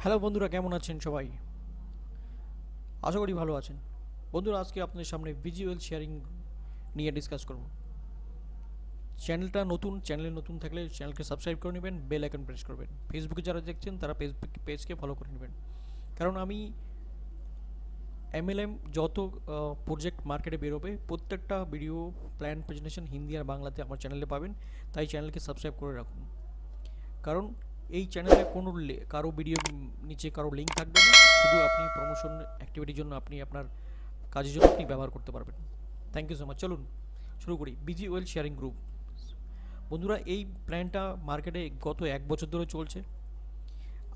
Hello বন্ধুরা, কেমন আছেন সবাই? আশা করি ভালো আছেন। বন্ধুরা, আজকে আপনাদের সামনে ভিজুয়াল শেয়ারিং নিয়ে ডিসকাস করব। চ্যানেলে নতুন থাকলে চ্যানেলকে সাবস্ক্রাইব করে নেবেন, বেল আইকন প্রেস করবেন। ফেসবুকে যারা দেখছেন তারা পেজকে ফলো করে নেবেন। কারণ আমি এমএলএম যত প্রজেক্ট মার্কেটে বেরোবে প্রত্যেকটা ভিডিও প্ল্যান প্রেজেন্টেশন হিন্দি আর বাংলাতে আমার চ্যানেলে পাবেন। তাই চ্যানেলকে সাবস্ক্রাইব করে রাখুন। কারণ এই চ্যানেলে কোনো কারো ভিডিও নিচে কারো লিঙ্ক থাকবে না, শুধু আপনি প্রমোশন অ্যাক্টিভিটির জন্য আপনি আপনার কাজের জন্য আপনি ব্যবহার করতে পারবেন। Thank you so much. চলুন শুরু করি। BG well sharing group. বন্ধুরা, এই প্ল্যানটা মার্কেটে গত 1 বছর ধরে চলছে।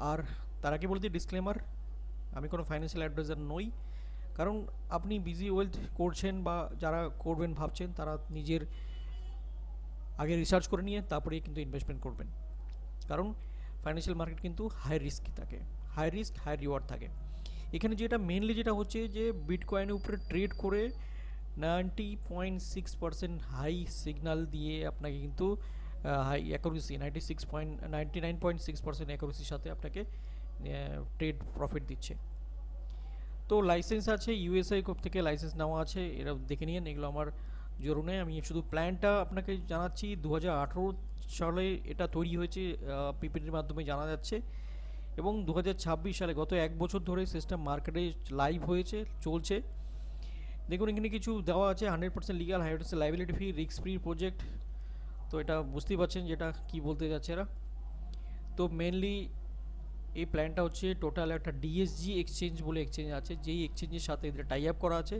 আর তার আগে বলে দিই ডিসক্লেমার, আমি কোনো ফাইন্যান্সিয়াল অ্যাডভাইজার নই। কারণ আপনি বিজি ওয়েলথ করছেন বা যারা করবেন ভাবছেন তারা নিজের আগে রিসার্চ করে নিয়ে তারপরে কিন্তু ইনভেস্টমেন্ট করবেন। কারণ ফাইন্যান্সিয়াল মার্কেট কিন্তু হাই রিস্ক থাকে, হাই রিস্ক হাই রিওয়ার্ড থাকে। এখানে যেটা মেনলি যেটা হচ্ছে যে বিটকয়েনের উপরে ট্রেড করে 90.6% হাই সিগনাল দিয়ে আপনাকে কিন্তু হাই অ্যাকুরেসি 99.6% অ্যাকুরেসির সাথে আপনাকে ট্রেড প্রফিট দিচ্ছে। তো লাইসেন্স আছে, ইউএসআই থেকে লাইসেন্স নেওয়া আছে, এরা দেখে নিন, এগুলো আমার জরুরি নেই। আমি শুধু প্ল্যানটা আপনাকে জানাচ্ছি। 2018 সালে এটা তৈরি হয়েছে, পিপিটির মাধ্যমে জানা যাচ্ছে। এবং 2026 সালে গত 1 বছর ধরে সিস্টেম মার্কেটে লাইভ হয়েছে, চলছে। দেখুন এখানে কিছু দেওয়া আছে, 100% legal, 100% liability free, risk free project. তো এটা বুঝতেই পারছেন যেটা কি বলতে যাচ্ছে এরা। তো মেনলি এই প্ল্যানটা হচ্ছে টোটাল একটা ডিএসজি এক্সচেঞ্জ বলে এক্সচেঞ্জ আছে, যেই এক্সচেঞ্জের সাথে এদের টাই আপ করা আছে।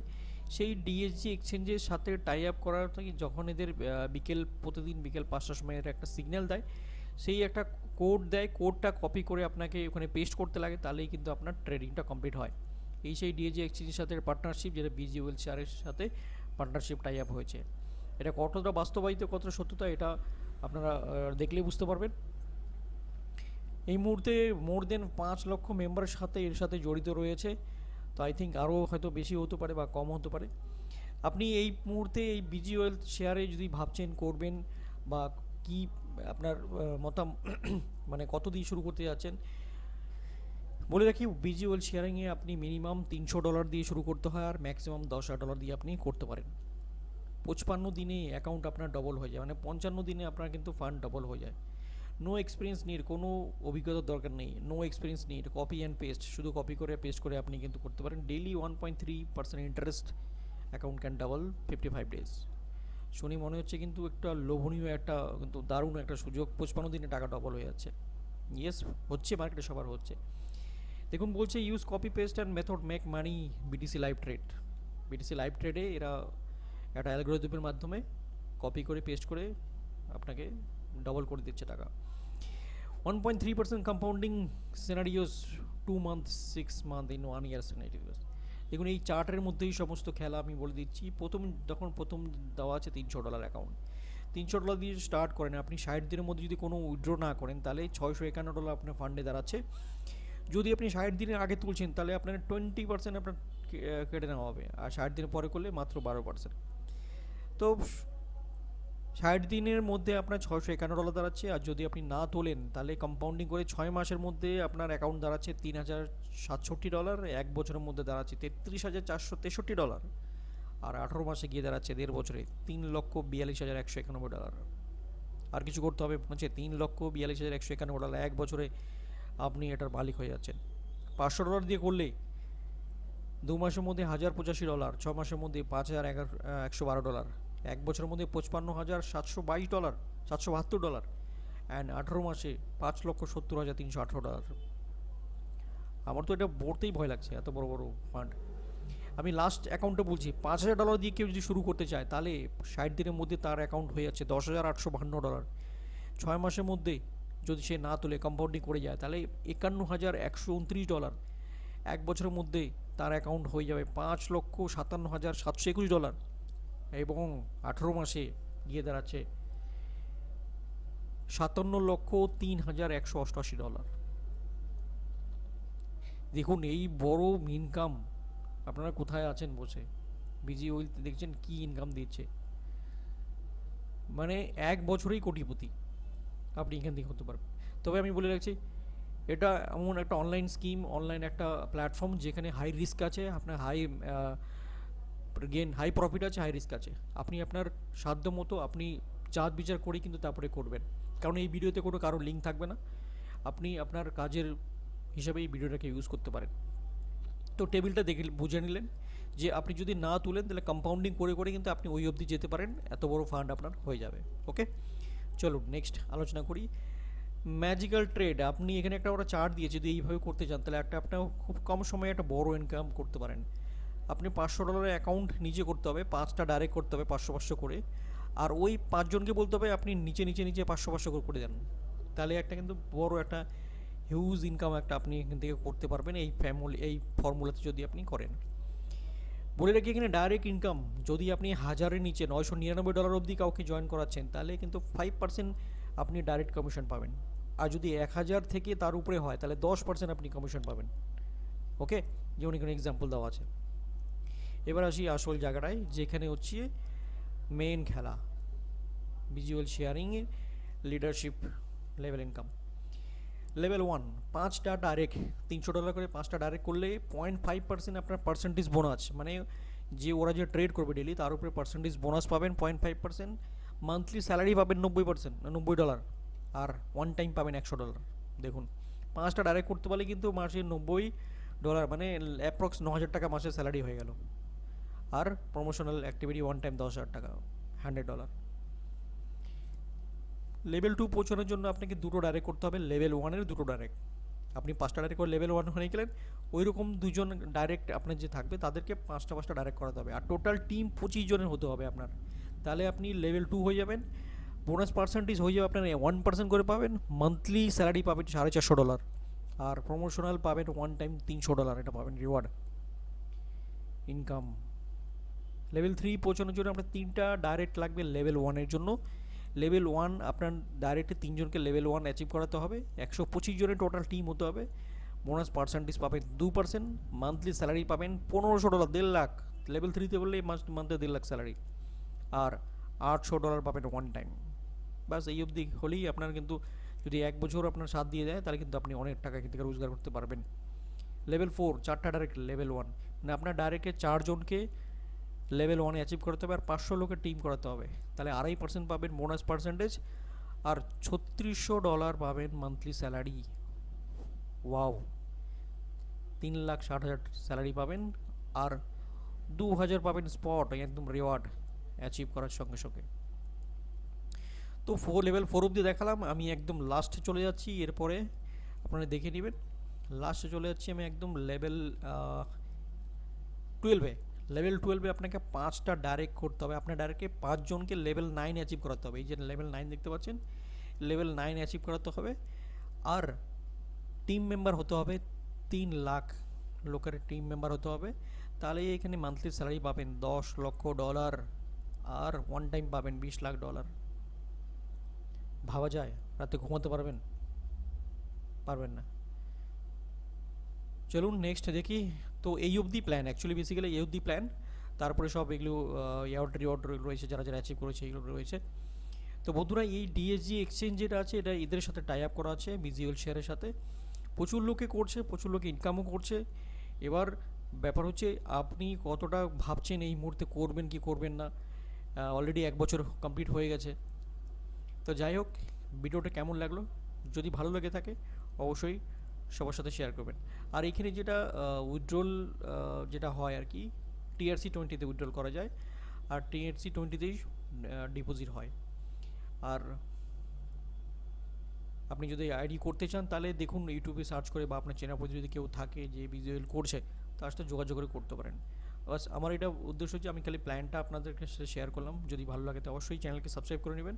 সেই ডিএসজি এক্সচেঞ্জের সাথে টাই আপ করার যখন এদের প্রতিদিন বিকেল 5টার সময় এরা একটা সিগন্যাল দেয়, সেই একটা কোড দেয়, কোডটা কপি করে আপনাকে ওখানে পেস্ট করতে লাগে, তাহলেই কিন্তু আপনার ট্রেডিংটা কমপ্লিট হয়। এই সেই ডিএসজি এক্সচেঞ্জের সাথে পার্টনারশিপ, যেটা বিজিওয়েল শেয়ারের সাথে পার্টনারশিপ টাই আপ হয়েছে। এটা কতটা বাস্তবায়িত, কতটা সত্যতা, এটা আপনারা দেখলেই বুঝতে পারবেন। এই মুহূর্তে মোর দেন 5 লক্ষ মেম্বারের সাথে এর সাথে জড়িত রয়েছে। তো আই থিঙ্ক আরও হয়তো বেশি হতে পারে বা কম হতে পারে। আপনি এই মুহূর্তে এই বিজি ওয়েলথ শেয়ারে যদি ভাবছেন করবেন বা কি আপনার মানে কত দিয়ে শুরু করতে যাচ্ছেন, বলে রাখি বিজি ওয়েলথ শেয়ারিংয়ে আপনি মিনিমাম $300 দিয়ে শুরু করতে হয়, আর ম্যাক্সিমাম $10,000 দিয়ে আপনি করতে পারেন। 55 দিনে অ্যাকাউন্ট আপনার ডবল হয়ে যায়, মানে 55 দিনে আপনার কিন্তু ফান্ড ডবল হয়ে যায়। নো এক্সপিরিয়েন্স নিড, কোনো অভিজ্ঞতার দরকার নেই। No experience need, copy and paste, শুধু কপি করে পেস্ট করে আপনি কিন্তু করতে পারেন। Daily 1.3% interest, account can double 55 days. শুনি মনে হচ্ছে কিন্তু একটা লোভনীয়, একটা কিন্তু দারুণ একটা সুযোগ। 55 দিনে টাকা ডবল হয়ে যাচ্ছে। ইয়েস, হচ্ছে, মার্কেটে সবার হচ্ছে। দেখুন বলছে use copy paste and method make money BTC live trade. BTC live ট্রেডে এরা একটা অ্যালগোরিদমের মাধ্যমে কপি করে পেস্ট করে আপনাকে ডবল করে দিচ্ছে টাকা। 1.3% compounding scenarios, 2 month, 6 month, in 1 year scenarios. দেখুন এই চার্টের মধ্যেই সমস্ত খেলা আমি বলে দিচ্ছি। প্রথম দেওয়া আছে $300 অ্যাকাউন্ট। $300 দিয়ে স্টার্ট করেন আপনি। 60 দিনের মধ্যে যদি কোনো উইথড্র না করেন তাহলে $651 আপনার ফান্ডে দাঁড়াচ্ছে। যদি আপনি 60 দিনের আগে তুলছেন তাহলে আপনার 20% আপনার কেটে নেওয়া হবে, আর 60 দিন পরে করলে মাত্র 12%। তো 60 দিনের মধ্যে আপনার $651 দাঁড়াচ্ছে। আর যদি আপনি না তোলেন তাহলে কম্পাউন্ডিং করে 6 মাসের মধ্যে আপনার অ্যাকাউন্ট দাঁড়াচ্ছে $3,067। 1 বছরের মধ্যে দাঁড়াচ্ছে $33,463। আর 18 মাসে গিয়ে দাঁড়াচ্ছে 1.5 বছরে $3,42,191। আর কিছু করতে হবে হচ্ছে $3,42,191। 1 বছরে আপনি এটার মালিক হয়ে যাচ্ছেন। $500 দিয়ে করলে 2 মাসের মধ্যে $1,085, 6 মাসের মধ্যে $5,112, 1 বছরের মধ্যে $55,722, $772, অ্যান্ড 18 মাসে $5,70,318। আমার তো এটা পড়তেই ভয় লাগছে, এত বড় বড় ফান্ড। আমি লাস্ট অ্যাকাউন্টে বলছি, $5,000 দিয়ে কেউ যদি শুরু করতে চায় তাহলে 60 দিনের মধ্যে তার অ্যাকাউন্ট হয়ে যাচ্ছে $10,852। 6 মাসের মধ্যে যদি সে না তোলে, কম্পাউন্ডিং করে যায়, তাহলে $51,129। 1 বছরের মধ্যে তার অ্যাকাউন্ট হয়ে যাবে $5,57,721। এবং 18 মাসে গিয়ে দাঁড়াচ্ছে $57,03,188। দেখুন এই বড় ইনকাম আপনারা কোথায় আছেন বসে? বিজি ওয়েলথ দেখছেন কি ইনকাম দিচ্ছে, মানে 1 বছরেই কোটিপতি আপনি এখান থেকে হতে পারবেন। তবে আমি বলে রাখছি, এটা এমন একটা অনলাইন স্কিম, অনলাইন একটা প্ল্যাটফর্ম যেখানে হাই রিস্ক আছে, আপনার হাই প্রফিট আছে, হাই রিস্ক আছে। আপনি আপনার সাধ্য মতো আপনি জাত বিচার করে কিন্তু তারপরে করবেন, কারণ এই ভিডিওতে কোনো কারোর লিঙ্ক থাকবে না। আপনি আপনার কাজের হিসাবে এই ভিডিওটাকে ইউজ করতে পারেন। তো টেবিলটা দেখে বুঝে নিলেন যে আপনি যদি না তুলেন তাহলে কম্পাউন্ডিং করে করে কিন্তু আপনি ওই অবধি যেতে পারেন, এত বড় ফান্ড আপনার হয়ে যাবে। ওকে, চলুন নেক্সট আলোচনা করি। ম্যাজিক্যাল ট্রেড, আপনি এখানে একটা ওরা চার্ট দিয়েছে, যদি এইভাবে করতে চান তাহলে আপনার খুব কম সময়ে একটা বড় ইনকাম করতে পারেন। আপনি $500 অ্যাকাউন্ট নিজে করতে হবে, 5টা ডাইরেক্ট করতে হবে 500 করে, আর ওই 5জনকে বলতে হবে আপনি নিচে নিচে নিচে 500 করে দেন। তাহলে একটা কিন্তু বড় একটা হিউজ ইনকাম একটা আপনি এখান থেকে করতে পারবেন এই ফর্মুলাতে যদি আপনি করেন। বলে রাখি এখানে ডাইরেক্ট ইনকাম, যদি আপনি 1000-এর নিচে $999 অবধি কাউকে জয়েন করাচ্ছেন তাহলে কিন্তু 5% আপনি ডাইরেক্ট কমিশন পাবেন, আর যদি 1000 থেকে তার উপরে হয় তাহলে 10% আপনি কমিশন পাবেন। ওকে, যেমন এখানে এক্সাম্পল দেওয়া আছে। এবার আসি আসল জায়গাটায়, যেখানে হচ্ছে মেন খেলা, visual sharing, leadership level income. Level 1, 5টা ডাইরেক্ট, $300 করে 5টা ডাইরেক্ট করলে 0.5% আপনার পার্সেন্টেজ বোনাস, মানে যে ওরা যে ট্রেড করবে ডেলি তার উপরে পার্সেন্টেজ বোনাস পাবেন 0.5%। মান্থলি স্যালারি পাবেন $90, আর ওয়ান টাইম পাবেন $100। দেখুন, 5টা ডাইরেক্ট করতে পারলে কিন্তু মাসে $90, মানে অ্যাপ্রক্স 9,000 টাকা মাসে স্যালারি হয়ে গেল। আর প্রমোশনাল অ্যাক্টিভিটি ওয়ান টাইম 10,000 টাকা, $100। লেভেল 2 পৌঁছানোর জন্য আপনাকে 2টো ডাইরেক্ট করতে হবে, লেভেল 1-এর 2টো ডাইরেক্ট। আপনি 5টা ডাইরেক্ট করে লেভেল 1 হয়ে গেলেন, ওই রকম 2জন ডাইরেক্ট আপনার যে থাকবে তাদেরকে 5টা ডাইরেক্ট করাতে হবে, আর টোটাল টিম 25 জনের হতে হবে আপনার। তাহলে আপনি লেভেল 2 হয়ে যাবেন, বোনাস পার্সেন্টেজ হয়ে যাবে আপনার 1% করে পাবেন, মান্থলি স্যালারি পাবেন $450, আর প্রমোশনাল পাবেন ওয়ান টাইম $300, এটা পাবেন রিওয়ার্ড ইনকাম। লেভেল 3 পৌঁছানোর জন্য আপনার 3টা ডাইরেক্ট লাগবে লেভেল 1-এর জন্য। লেভেল 1 আপনার ডাইরেক্টে 3জনকে লেভেল 1 অ্যাচিভ করাতে হবে, 125 জনের টোটাল টিম হতে হবে, বোনাস পার্সেন্টেজ পাবেন 2%, মান্থলি স্যালারি পাবেন $1,500, 1.5 লাখ। লেভেল 3-তে বললে মান্থে 1.5 লাখ স্যালারি, আর $800 পাবেন ওয়ান টাইম। বাস এই অবধি হলেই আপনার কিন্তু, যদি 1 বছর আপনার সাথ দিয়ে দেয় তাহলে কিন্তু আপনি অনেক টাকা কিন্তু রোজগার করতে পারবেন। লেভেল 4, 4টা ডাইরেক্ট লেভেল 1, মানে আপনার ডাইরেক্টে 4জনকে লেভেল 1-এ অ্যাচিভ করতে হবে, আর 500 লোকের টিম করাতে হবে, তাহলে 2.5% পাবেন বোনাস পার্সেন্টেজ, আর $3,600 পাবেন মান্থলি স্যালারি। ওয়াও, 3,60,000 স্যালারি পাবেন, আর 2,000 পাবেন স্পট একদম রিওয়ার্ড অ্যাচিভ করার সঙ্গে সঙ্গে। তো লেভেল 4 অবধি দেখালাম, আমি একদম লাস্টে চলে যাচ্ছি, এরপরে আপনারা দেখে নেবেন। লাস্টে চলে যাচ্ছি আমি একদম লেভেল 12-এ। লেভেল 12-এ আপনাকে 5টা ডাইরেক্ট করতে হবে, আপনার ডাইরেক্টে 5জনকে লেভেল 9 অ্যাচিভ করাতে হবে। এই যে লেভেল 9 দেখতে পাচ্ছেন, লেভেল 9 অ্যাচিভ করাতে হবে, আর টিম মেম্বার হতে হবে 3 লাখ লোকের টিম মেম্বার হতে হবে। তাহলে এখানে মান্থলি স্যালারি পাবেন $10 লক্ষ, আর ওয়ান টাইম পাবেন $20 লাখ। ভাবা যায়? রাতে ঘুমাতে পারবেন? পারবেন না। চলুন নেক্সট দেখি। তো এই অবধি প্ল্যান, অ্যাকচুয়ালি বেসিক্যালি এই অবধি প্ল্যান, তারপরে সব এগুলো রিওয়ার্ড রয়েছে, যারা যারা অ্যাচিভ করেছে এগুলো রয়েছে। তো বন্ধুরা, এই ডিএসজি এক্সচেঞ্জ যেটা আছে এটা এদের সাথে টাই আপ করা আছে, ভিজুয়াল শেয়ারের সাথে। প্রচুর লোকে করছে, প্রচুর লোকে ইনকামও করছে। এবার ব্যাপার হচ্ছে আপনি কতটা ভাবছেন এই মুহূর্তে করবেন কি করবেন না। অলরেডি 1 বছর কমপ্লিট হয়ে গেছে। তো যাই হোক, ভিডিওটা কেমন লাগলো, যদি ভালো লেগে থাকে অবশ্যই সবার সাথে শেয়ার করবেন। আর এখানে যেটা উইথড্রল যেটা হয় আর কি, TRC20-তে উইথড্রল করা যায়, আর TRC20-তেই ডিপোজিট হয়। আর আপনি যদি আইডি করতে চান তাহলে দেখুন ইউটিউবে সার্চ করে, বা আপনার চেনা পরিচিত যদি কেউ থাকে যে ভিজুয়াল করছে তার সাথে যোগাযোগ করে করতে পারেন। বাস আমার এটা উদ্দেশ্য হচ্ছে আমি খালি প্ল্যানটা আপনাদেরকে সাথে শেয়ার করলাম। যদি ভালো লাগে তো অবশ্যই চ্যানেলকে সাবস্ক্রাইব করে নেবেন,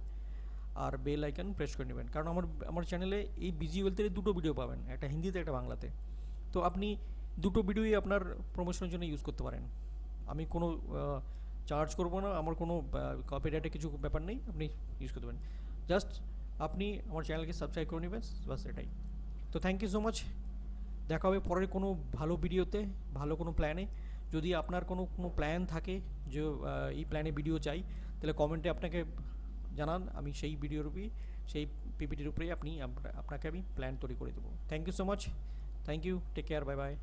আর বেল আইকন প্রেস করে নেবেন, কারণ আমার চ্যানেলে এই ভিজুয়ালতে 2টো ভিডিও পাবেন, একটা হিন্দিতে একটা বাংলাতে। তো আপনি 2টো ভিডিওই আপনার প্রমোশনের জন্য ইউজ করতে পারেন। আমি কোনো চার্জ করবো না, আমার কোনো কপিরাইটের কিছু ব্যাপার নেই, আপনি ইউজ করতে পারেন। জাস্ট আপনি আমার চ্যানেলকে সাবস্ক্রাইব করে নেবেন, বাস এটাই। তো থ্যাংক ইউ সো মাচ, দেখা হবে পরের কোনো ভালো ভিডিওতে, ভালো কোনো প্ল্যানে। যদি আপনার কোনো প্ল্যান থাকে যে এই প্ল্যানে ভিডিও চাই, তাহলে কমেন্টে আপনাকে জানান, আমি সেই ভিডিওর সেই পিপিটির উপরেই আপনাকে আমি প্ল্যান তৈরি করে দেবো। Thank you so much, thank you, take care, bye by.